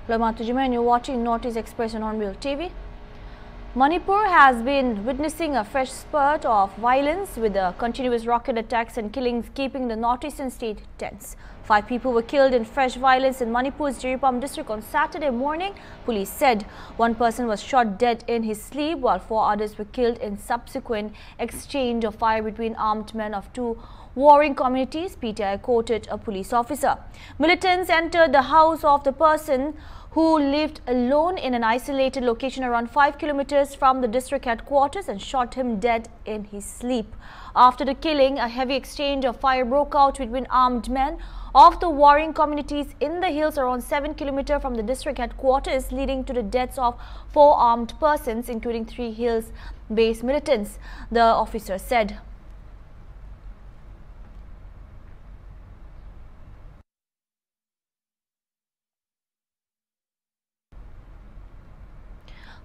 Lama Tujima, and you're watching Northeast Express on Hornbill TV. Manipur has been witnessing a fresh spurt of violence with the continuous rocket attacks and killings keeping the northeastern state tense. 5 people were killed in fresh violence in Manipur's Jiripam district on Saturday morning. Police said 1 person was shot dead in his sleep while 4 others were killed in subsequent exchange of fire between armed men of 2 warring communities, PTI quoted a police officer. Militants entered the house of the person who lived alone in an isolated location around 5 kilometers from the district headquarters and shot him dead in his sleep. After the killing, a heavy exchange of fire broke out between armed men of the warring communities in the hills around 7 kilometers from the district headquarters, leading to the deaths of 4 armed persons, including 3 hills-based militants, the officer said.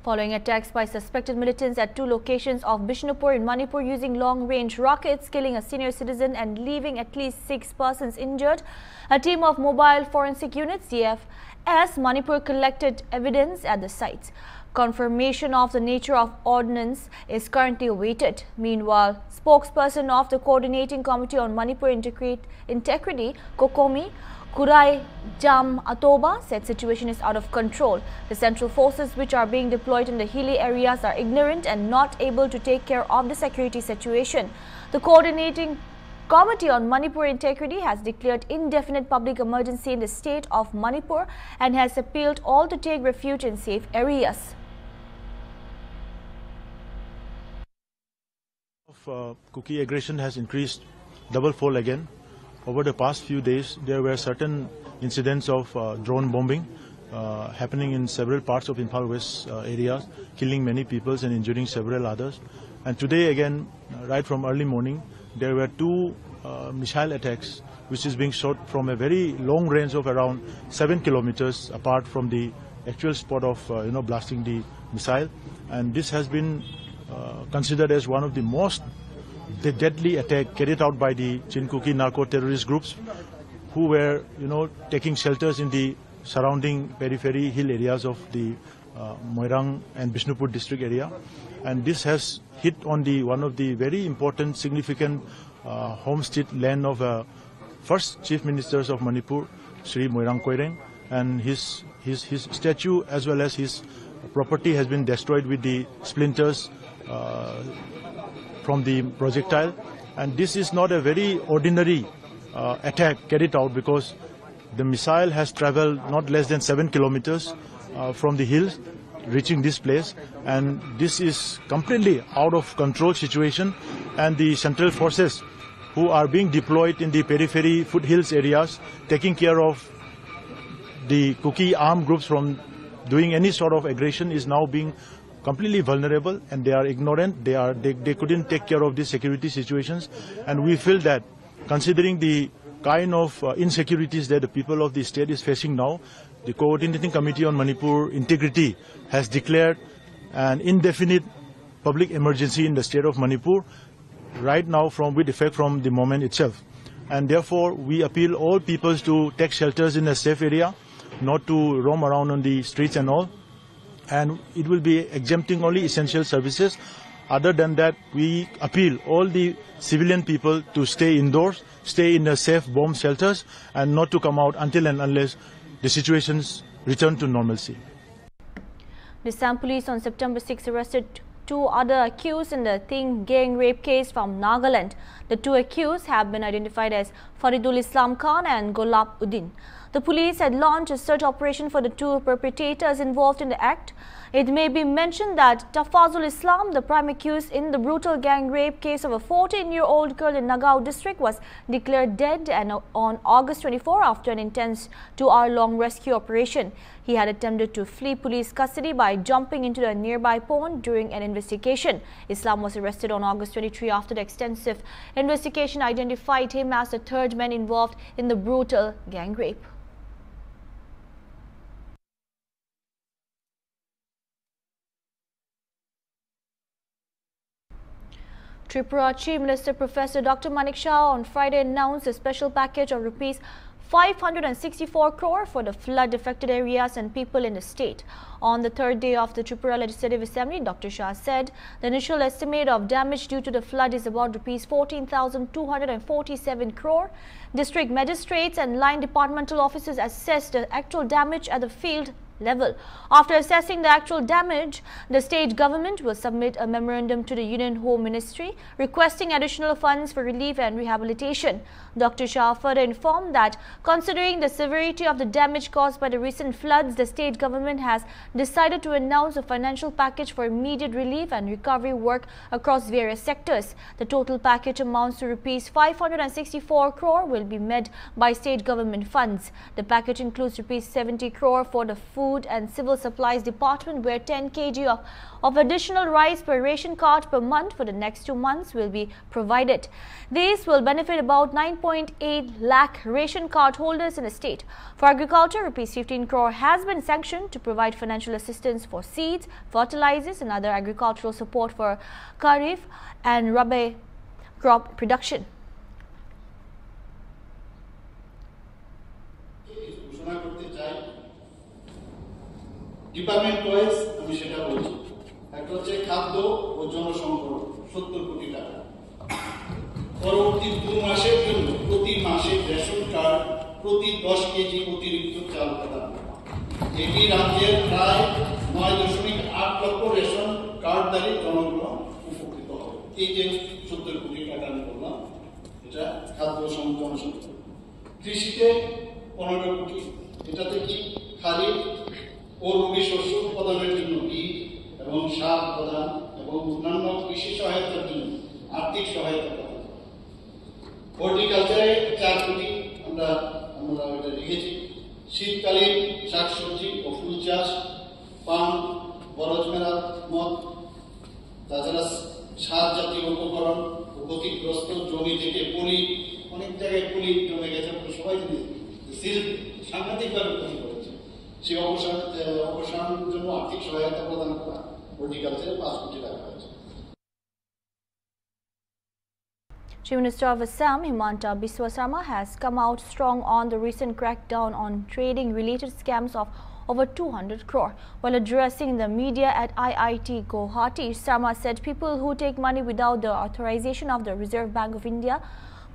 Following attacks by suspected militants at 2 locations of Bishnupur in Manipur using long-range rockets, killing a senior citizen and leaving at least 6 persons injured, a team of mobile forensic units, CFS, Manipur collected evidence at the sites. Confirmation of the nature of ordnance is currently awaited. Meanwhile, spokesperson of the Coordinating Committee on Manipur Integrity, Kokomi Kurai Jam Atoba, said situation is out of control. The central forces which are being deployed in the hilly areas are ignorant and not able to take care of the security situation. The Coordinating Committee on Manipur Integrity has declared indefinite public emergency in the state of Manipur and has appealed all to take refuge in safe areas. Kuki aggression has increased double-fold again. Over the past few days, there were certain incidents of drone bombing happening in several parts of Imphal West areas, killing many people and injuring several others. And today again, right from early morning, there were 2 missile attacks, which is being shot from a very long range of around 7 kilometers apart from the actual spot of blasting the missile. And this has been considered as one of the most deadly attack carried out by the Chinkuki narco-terrorist groups who were, taking shelters in the surrounding periphery hill areas of the Moirang and Bishnupur district area. And this has hit on one of the very important, significant homestead land of first Chief Ministers of Manipur, Sri Moirang Koireng, and his statue as well as his property has been destroyed with the splinters from the projectile. And this is not a very ordinary attack carried out, because the missile has traveled not less than 7 kilometers from the hills reaching this place, and this is completely out of control situation. And the central forces who are being deployed in the periphery foothills areas, taking care of the Kuki armed groups from doing any sort of aggression, is now being completely vulnerable, and they are ignorant. They couldn't take care of these security situations. And we feel that, considering the kind of insecurities that the people of the state is facing now, the Coordinating Committee on Manipur Integrity has declared an indefinite public emergency in the state of Manipur right now, with effect from the moment itself. And therefore, we appeal all peoples to take shelters in a safe area, not to roam around on the streets and all. And it will be exempting only essential services. Other than that, we appeal all the civilian people to stay indoors, stay in the safe bomb shelters, and not to come out until and unless the situations return to normalcy. The Assam police on September 6 arrested 2 other accused in the Ting gang rape case from Nagaland. The 2 accused have been identified as Faridul Islam Khan and Golab Uddin. The police had launched a search operation for the 2 perpetrators involved in the act. It may be mentioned that Tafazul Islam, the prime accused in the brutal gang rape case of a 14-year-old girl in Nagaon district, was declared dead on August 24 after an intense 2-hour-long rescue operation. He had attempted to flee police custody by jumping into a nearby pond during an investigation. Islam was arrested on August 23 after the extensive investigation identified him as the 3rd man involved in the brutal gang rape. Tripura Chief Minister Professor Dr. Manik Shah on Friday announced a special package of Rs 564 crore for the flood-affected areas and people in the state. On the third day of the Tripura Legislative Assembly, Dr. Shah said the initial estimate of damage due to the flood is about Rs 14,247 crore. District magistrates and line departmental officers assessed the actual damage at the field level. After assessing the actual damage, the state government will submit a memorandum to the Union Home Ministry requesting additional funds for relief and rehabilitation. Dr. Shah further informed that considering the severity of the damage caused by the recent floods, the state government has decided to announce a financial package for immediate relief and recovery work across various sectors. The total package amounts to Rs 564 crore will be met by state government funds. The package includes Rs 70 crore for the Food and Civil Supplies Department, where 10 kg of additional rice per ration card per month for the next 2 months will be provided. These will benefit about 9.8 lakh ration card holders in the state. For agriculture, Rs 15 crore has been sanctioned to provide financial assistance for seeds, fertilizers and other agricultural support for Kharif and Rabi crop production. Department wise আমি সেটা বলছি। একটা হচ্ছে খাদ্য ও জনসংখ্যা 70 কোটি টাকা। পরবর্তী 2 মাসের জন্য প্রতি মাসে রেশন কার্ড প্রতি 10 কেজি অতিরিক্ত চাল প্রদান। এটি রাজ্যের প্রায় 9.8 লক্ষ রেশন কার্ডধারী জনগণ উপকৃত হবে। এই যে 70 কোটি টাকা আমি বললাম, এটা খাদ্য জনসংখ্যা। কৃষিতে 15 কোটি, এটাতে কি খারিফ ও রবি শস্য উৎপাদনের জন্য বীজ এবং সার প্রদান এবং অন্যান্য কৃষি সহায়তার জন্য আর্থিক সহায়তা প্রদান। হর্টিকালচারে 4 কোটি আমরা এটা লিখেছি। শীতকালীন শাকসবজি ও ফুল চাষ, পান, বরজ মেরামত, তাছাড়া সার জাতীয় উপকরণ ও ক্ষতিগ্রস্ত জমি থেকে পলি, অনেক জায়গায় পলি জমে গেছে, সবাই জানি সাংঘাতিকভাবে ক্ষতি করেছে। সেই অবসানের জন্য আর্থিক সহায়তা প্রদান করা হর্টিকালচারে 5 কোটি টাকা হয়েছে। Chief Minister of Assam, Himanta Biswa Sarma, has come out strong on the recent crackdown on trading-related scams of over 200 crore. While addressing the media at IIT Guwahati, Sarma said people who take money without the authorization of the Reserve Bank of India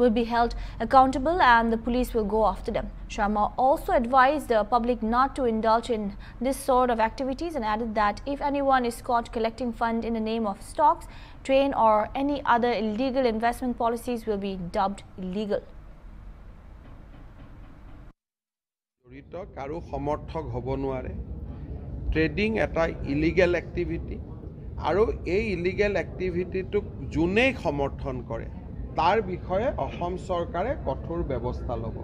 will be held accountable and the police will go after them. Sharma also advised the public not to indulge in this sort of activities and added that if anyone is caught collecting funds in the name of stocks, train or any other illegal investment policies will be dubbed illegal. কাৰো সমৰ্থক হ'ব নোৱাৰে। Trading এটা illegal activity আৰু এই illegal এক্টিভিটিটোক যোনেই সমৰ্থন কৰে তাৰ বিষয়ে অসম চৰকাৰে কঠোৰ ব্যৱস্থা ল'ব।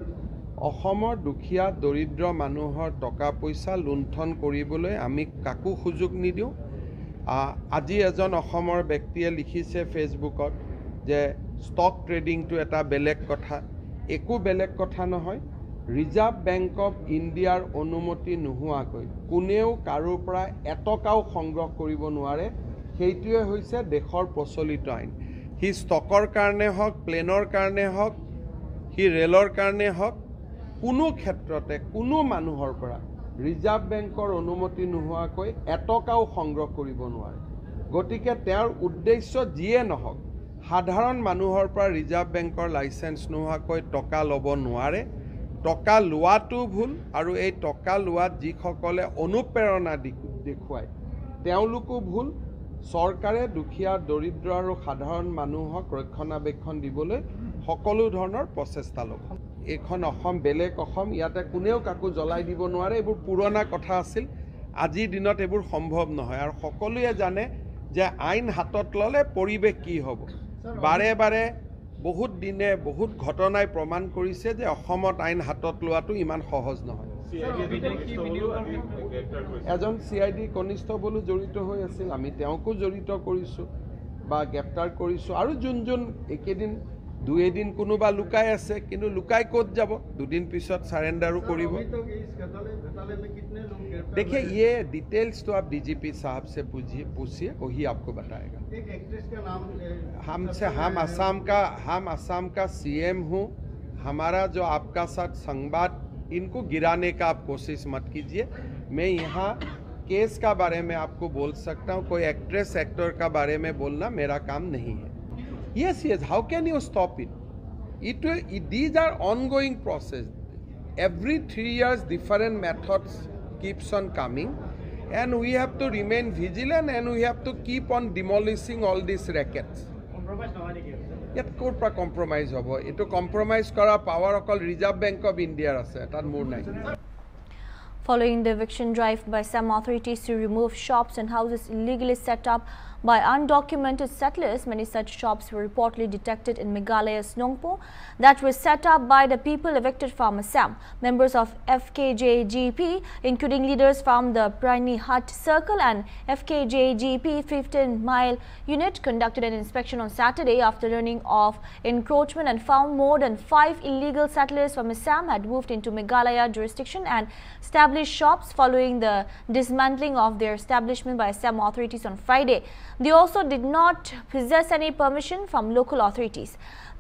অসমৰ দুখীয়া দৰিদ্ৰ মানুহৰ টকা পইচা লুণ্ঠন কৰিবলৈ আমি কাকো সুযোগ নিদিওঁ। আজি এজন অসমৰ ব্যক্তিয়ে লিখিছে ফেচবুকত যে ষ্টক ট্ৰেডিংটো এটা বেলেগ কথা। একো বেলেগ কথা নহয়। ৰিজাৰ্ভ বেংক অফ ইণ্ডিয়াৰ অনুমতি নোহোৱাকৈ কোনেও কাৰোৰ পৰা এটকাও সংগ্ৰহ কৰিব নোৱাৰে। সেইটোৱে হৈছে দেশৰ প্ৰচলিত আইন। সি ষ্টকৰ কাৰণে হওক, প্লেনৰ কাৰণে হওক, সি ৰেলৰ কাৰণে হওক, কোনো ক্ষেত্ৰতে কোনো মানুহৰ পৰা ৰিজাৰ্ভ বেংকৰ অনুমতি নোহোৱাকৈ এটকাও সংগ্ৰহ কৰিব নোৱাৰে। গতিকে তেওঁৰ উদ্দেশ্য যিয়ে নহওক, সাধাৰণ মানুহৰ পৰা ৰিজাৰ্ভ বেংকৰ লাইচেঞ্চ নোহোৱাকৈ টকা ল'ব নোৱাৰে। টকা লোৱাটো ভুল আৰু এই টকা লোৱাত যিসকলে অনুপ্ৰেৰণা দেখুৱায় তেওঁলোকো ভুল। চৰকাৰে দুখীয়া দৰিদ্ৰ আৰু সাধাৰণ মানুহক ৰক্ষণাবেক্ষণ দিবলৈ সকলো ধৰণৰ প্ৰচেষ্টা ল'ব। এইখন অসম বেলেগ অসম, ইয়াতে কোনেও কাকো জ্বলাই দিব নোৱাৰে। এইবোৰ পুৰণা কথা আছিল, আজিৰ দিনত এইবোৰ সম্ভৱ নহয়। আৰু সকলোৱে জানে যে আইন হাতত ল'লে পৰিৱেশ কি হ'ব। বাৰে বাৰে বহুত দিনে বহুত ঘটনাই প্ৰমাণ কৰিছে যে অসমত আইন হাতত লোৱাটো ইমান সহজ নহয়। এজন CID কনিষ্ঠবলো জড়িত হৈ আছিল, আমি তেওঁকো জড়িত কৰিছোঁ বা গ্ৰেপ্তাৰ কৰিছোঁ। আৰু যোন একেদিন 2 দিন কোনোবা লুকাই আছে, কিন্তু লুকাই ক'ত যাব, 2 দিন পিছত সাৰেণ্ডাৰো কৰিব। देखिए ये डिटेल्स तो आप DGP साहब से पूछिए, वही आपको बताएगा। हम असम का CM हूँ, हमारा जो आपका साथ संवाद इनको गिराने का आप कोशिश मत कीजिए। मैं यहाँ केस का बारे में आपको बोल सकता हूँ, कोई एक्ट्रेस एक्टर का बारे में बोलना मेरा काम नहीं है। Yes, how can you stop it? These are ongoing process. Every 3 years different methods keeps on coming, and we have to remain vigilant and we have to keep on demolishing all these rackets. ইয়াত ক'ৰ পৰা compromise হ'ব? এইটো compromise কৰা power অকল reserve bank of ইণ্ডিয়াৰ আছে, তাত মোৰ নাই। Following the eviction drive by some authorities to remove shops and houses illegally set up by undocumented settlers, many such shops were reportedly detected in Meghalaya's Nongpo that were set up by the people evicted from Assam. Members of FKJGP, including leaders from the Praini Hut Circle and FKJGP 15-mile unit, conducted an inspection on Saturday after learning of encroachment and found more than 5 illegal settlers from Assam had moved into Meghalaya jurisdiction and established shops following the dismantling of their establishment by Assam authorities on Friday. They also did not possess any permission from local authorities.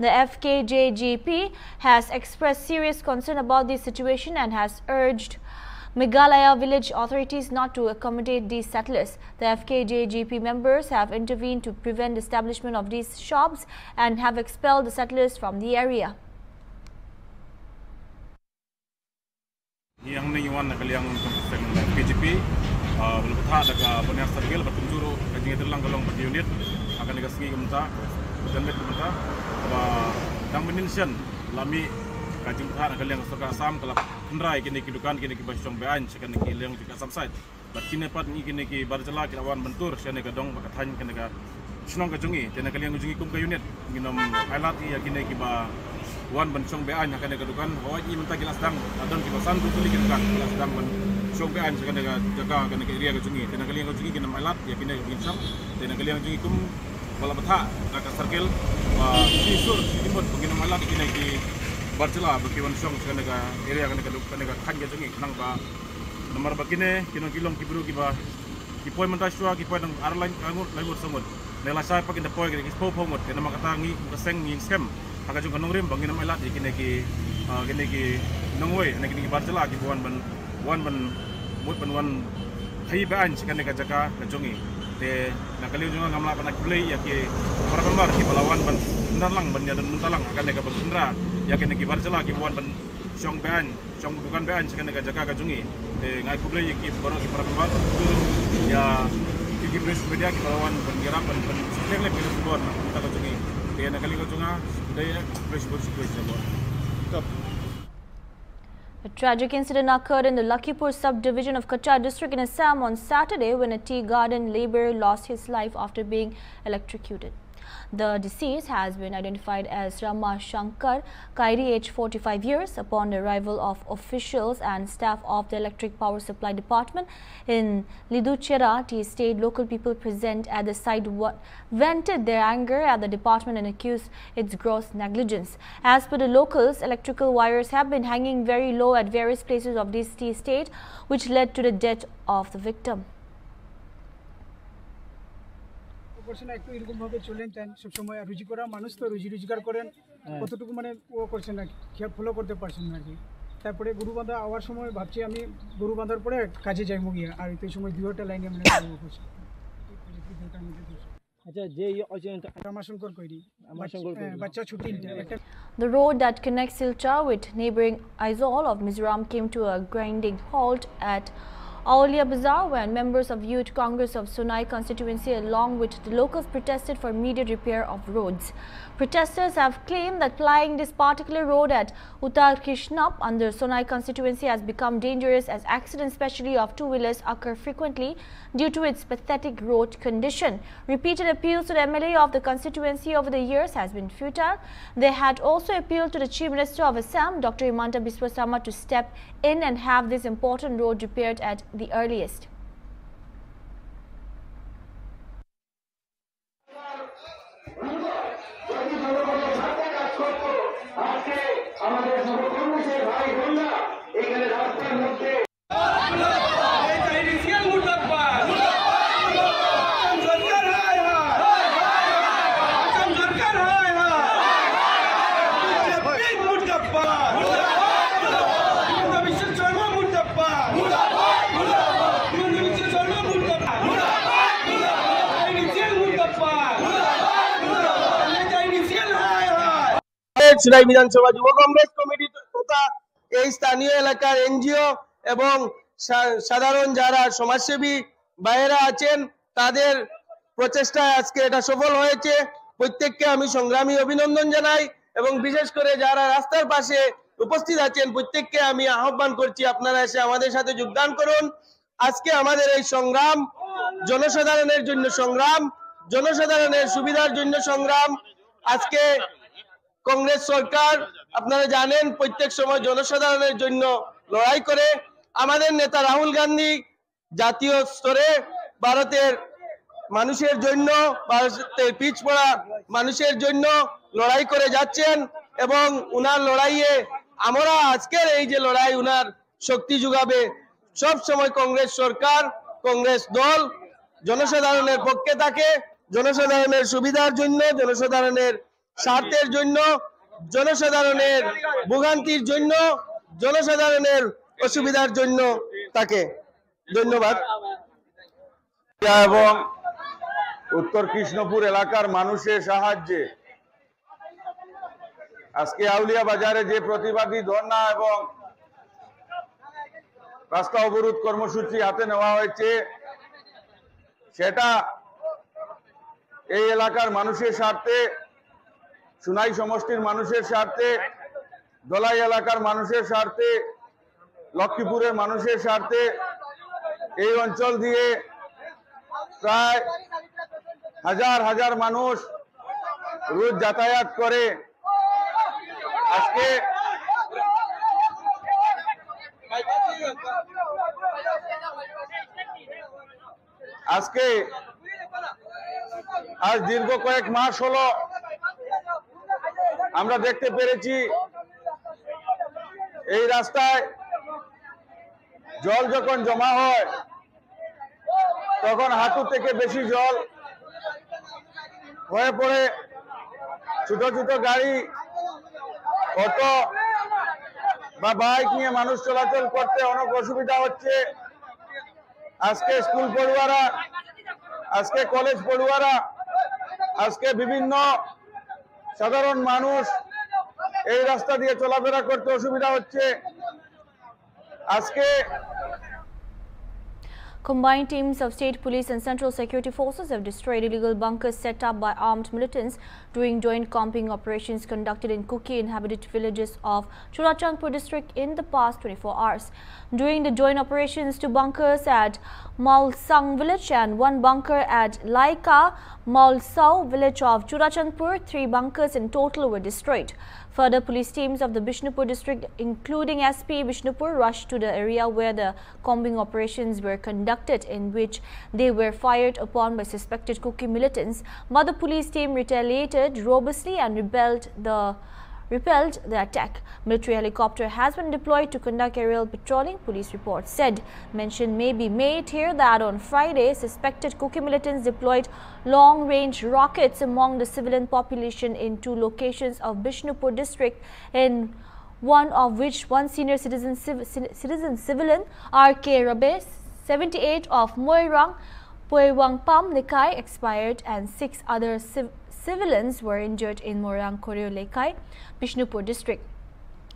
The FKJGP has expressed serious concern about this situation and has urged Meghalaya village authorities not to accommodate these settlers. The FKJGP members have intervened to prevent the establishment of these shops and have expelled the settlers from the area. Yang ni yuan nak kalian FKJP berlepas daga penyas tergel bertunjuru kajian terlang galong berunit akan dikasih kementar dan kementar dan mention lami kajian terhad kalian suka Assam kalau kendrai kini kidukan kini kibasong bean sekan kini yang juga Assam side berkini pat ni kini ki barjala kirawan bentur sekan kadong bakathan kini ka senong kajungi kini kalian kajungi kum ke unit minum alat ya kini kiba wan bensong bean akan dikadukan oh ini mentah kilas dang adon kibasan tu tuli kidukan kilas dang song bean sekan jaga kini area kajungi kini kalian kajungi kini alat ya kini binsam kini kalian kajungi kum bala betha daga circle sisur timur kini alat kini ki barjala berkiwan song sekan area kini kadukan kini khan kajungi nang ba nomor begini kini kilong kiburu kiba kipoi mentah shua kipoi nang airline langur semut nela sai pakin depoi kini kispo pomot kini makatangi keseng nging scam agak juga nongrim bangin nama elat kini ki nongway kini ki barjala ki wan ban mut ban wan thai ban sekan ka jaka kajongi te nakaliu juga ngamla panak play ya ki para pembar ki balawan ban ndalang ban dan muntalang akan ka berundra ya kini ki barjala ki wan ban song ban song bukan ban sekan ka jaka kajongi te ngai play ki baro ki para pembar ya ki press media ki balawan ban gerak ban sekle ki bor ta kajongi te nakaliu juga A tragic incident occurred in the Lakhipur subdivision of Kachar district in Assam on Saturday when a tea garden laborer lost his life after being electrocuted. The deceased has been identified as Rama Shankar Kairi, age 45 years. Upon the arrival of officials and staff of the Electric Power Supply Department in Liduchera tea estate, local people present at the site vented their anger at the department and accused its gross negligence. As per the locals, electrical wires have been hanging very low at various places of this tea estate, which led to the death of the victim. একটু এরকম ভাবে চলেন তেন সব সময় রুজি করা মানুষ তো রুজি রোজগার করেন কতটুকু মানে ও করছেন না ফলো করতে পারছেন না আর কি তারপরে গরু বাঁধা আওয়ার সময় ভাবছি আমি গরু বাঁধার পরে কাজে যাইবো গিয়ে আর এই সময় দুইটা লাইনে মানে কাজ করছি আচ্ছা যে রামাশঙ্কর কইরি বাচ্চা ছুটি একটা The road that connects Silchar with neighboring Aizawl of Mizoram came to a grinding halt at Aulia Bazaar when members of Youth Congress of Sonai constituency along with the locals protested for immediate repair of roads. Protesters have claimed that plying this particular road at Uttar Krishnap under Sonai constituency has become dangerous as accidents, especially of two-wheelers, occur frequently due to its pathetic road condition. Repeated appeals to the MLA of the constituency over the years has been futile. They had also appealed to the Chief Minister of Assam, Dr. Himanta Biswa Sarma, to step in and have this important road repaired at the earliest. দাগছড়াই বিধানসভা যুব Congress committee তথা এই স্থানীয় এলাকার NGO এবং সাধারণ যারা সমাজসেবী ভাইয়েরা আছেন তাদের প্রচেষ্টায় আজকে এটা সফল হয়েছে। প্রত্যেককে আমি সংগ্রামী অভিনন্দন জানাই এবং বিশেষ করে যারা রাস্তার পাশে উপস্থিত আছেন প্রত্যেককে আমি আহ্বান করছি আপনারা এসে আমাদের সাথে যোগদান করুন। আজকে আমাদের এই সংগ্রাম জনসাধারণের জন্য সংগ্রাম, জনসাধারণের সুবিধার জন্য সংগ্রাম। আজকে কংগ্রেস সরকার আপনারা জানেন প্রত্যেক সময় জনসাধারণের জন্য লড়াই করে। আমাদের নেতা রাহুল গান্ধী জাতীয় স্তরে ভারতের মানুষের জন্য, ভারতের পিছপড়া মানুষের জন্য লড়াই করে যাচ্ছেন এবং উনার লড়াইয়ে আমরা আজকের এই যে লড়াই উনার শক্তি যোগাবে। সব সময় কংগ্রেস সরকার, কংগ্রেস দল জনসাধারণের পক্ষে থাকে, জনসাধারণের সুবিধার জন্য, জনসাধারণের স্বার্থের জন্য, জনসাধারণের ভোগান্তির জন্য, জনসাধারণের অসুবিধার জন্য থাকে। ধন্যবাদ। এবং উত্তর কৃষ্ণপুর এলাকার মানুষের সাহায্যে আজকে আউলিয়া বাজারে যে প্রতিবাদী ধর্ণা এবং রাস্তা অবরোধ কর্মসূচি হাতে নেওয়া হয়েছে সেটা এই এলাকার মানুষের স্বার্থে, সুনাই সমষ্টির মানুষের স্বার্থে, দলাই এলাকার মানুষের স্বার্থে, লক্ষ্মীপুরের মানুষের স্বার্থে। এই অঞ্চল দিয়ে প্রায় হাজার হাজার মানুষ রোজ যাতায়াত করে। আজকে আজ দীর্ঘ কয়েক মাস হলো আমরা দেখতে পেরেছি এই রাস্তায় জল যখন জমা হয় তখন হাঁটু থেকে বেশি জল হয়ে পড়ে। ছোট ছোট গাড়ি, অটো বা বাইক নিয়ে মানুষ চলাচল করতে অনেক অসুবিধা হচ্ছে। আজকে স্কুল পড়ুয়ারা, আজকে কলেজ পড়ুয়ারা, আজকে বিভিন্ন সাধারণ মানুষ এই রাস্তা দিয়ে চলাফেরা করতে অসুবিধা হচ্ছে। আজকে Combined teams of state police and central security forces have destroyed illegal bunkers set up by armed militants during joint combing operations conducted in Kuki inhabited villages of Churachandpur district in the past 24 hours. During the joint operations, 2 bunkers at Malsang village and 1 bunker at Laika Malsau village of Churachandpur, 3 bunkers in total were destroyed. Further, police teams of the Bishnupur district, including SP Bishnupur, rushed to the area where the combing operations were conducted, in which they were fired upon by suspected Kuki militants. But the police team retaliated robustly and repelled the attack. Military helicopter has been deployed to conduct aerial patrolling, police reports said. Mention may be made here that on Friday, suspected Kuki militants deployed long-range rockets among the civilian population in 2 locations of Bishnupur district, in one of which one senior civilian R.K. Rabe, 78 of Moirang, Poewangpam Lekai expired and 6 other civilians were injured in Moirang Koryo Lekai, Bishnupur district.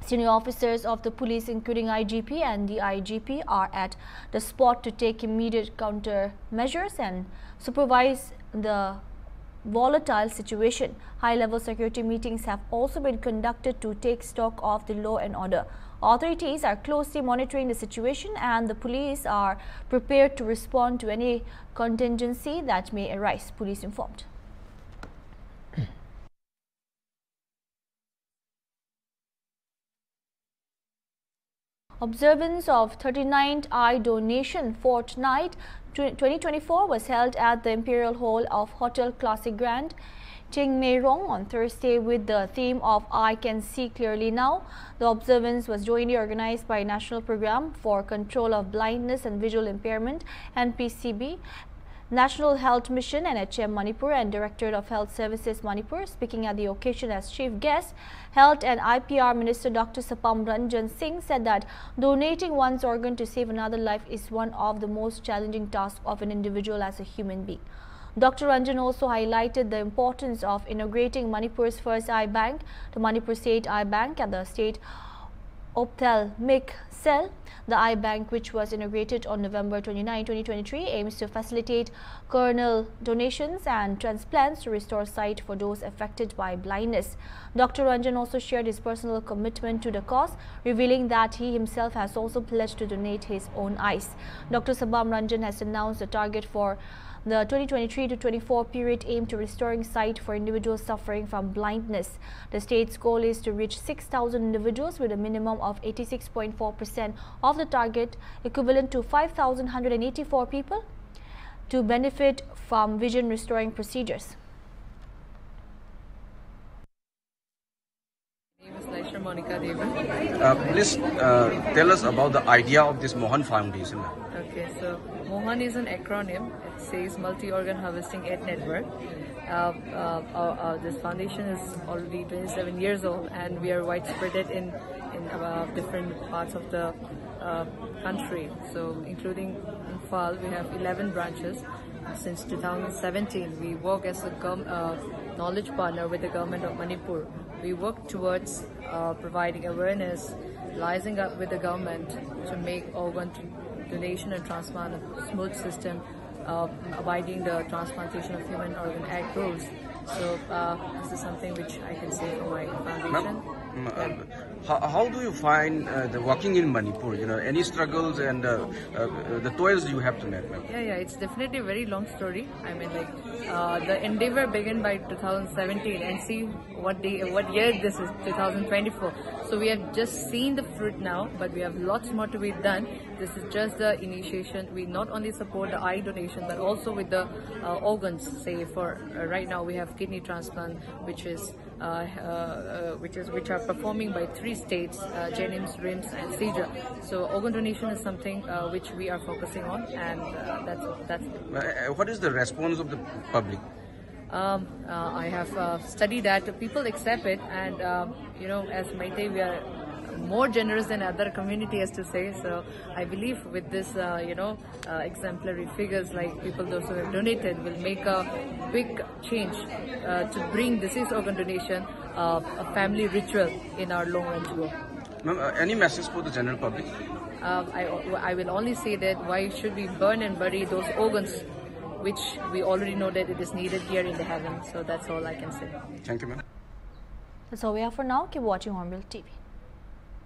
Senior officers of the police, including IGP and the IGP, are at the spot to take immediate countermeasures and supervise the volatile situation. High-level security meetings have also been conducted to take stock of the law and order. Authorities are closely monitoring the situation and the police are prepared to respond to any contingency that may arise, police informed. Observance of 39th Eye Donation Fortnight 2024 was held at the Imperial Hall of Hotel Classic Grand, Chingmeirong on Thursday with the theme of I Can See Clearly Now. The observance was jointly organized by National Program for Control of Blindness and Visual Impairment (NPCB), National Health Mission NHM Manipur and Directorate of Health Services Manipur. Speaking at the occasion as chief guest, Health and IPR Minister Dr. Sapam Ranjan Singh said that donating one's organ to save another life is one of the most challenging tasks of an individual as a human being. Dr. Ranjan also highlighted the importance of inaugurating Manipur's first eye bank, the Manipur State Eye Bank at the State Ophthalmic Cell. The eye bank, which was inaugurated on November 29, 2023, aims to facilitate corneal donations and transplants to restore sight for those affected by blindness. Dr. Ranjan also shared his personal commitment to the cause, revealing that he himself has also pledged to donate his own eyes. Dr. Sabam Ranjan has announced the target for the 2023 to 24 period aimed to restoring sight for individuals suffering from blindness. The state's goal is to reach 6,000 individuals with a minimum of 86.4% of the target, equivalent to 5,184 people, to benefit from vision restoring procedures. Monica Devan. Please tell us about the idea of this Mohan Foundation. Okay, so Mohan is an acronym. It says Multi-Organ Harvesting Aid Network. This foundation is already 27 years old, and we are widespread in different parts of the country. So, including in Phal, we have 11 branches. Since 2017, we work as a knowledge partner with the government of Manipur. We work towards providing awareness, liaising up with the government to make organ donation and transplant a smooth system, abiding the Transplantation of Human Organ Act rules. So this is something which I can say for my foundation. How do you find the working in Manipur? You know, any struggles and the toils you have to make? Yeah, it's definitely a very long story. I mean, like the endeavor began by 2017, and see what year this is, 2024. So we have just seen the fruit now, but we have lots more to be done. This is just the initiation. We not only support the eye donation, but also with the organs. Say for right now we have kidney transplant, which are performing by 3 states, JNIMS, RIMS and CIJA. So organ donation is something which we are focusing on, and that's it. What is the response of the public? I have studied that people accept it, and you know, as Meitei, we are more generous than other community, as to say. So I believe with this exemplary figures, like people those who have donated, will make a big change to bring disease organ donation a family ritual in our long range goal. Any message for the general public? I will only say that why should we burn and bury those organs which we already know that it is needed here in the heaven. So that's all I can say. Thank you, ma'am. That's all we have for now. Keep watching Hornbill TV.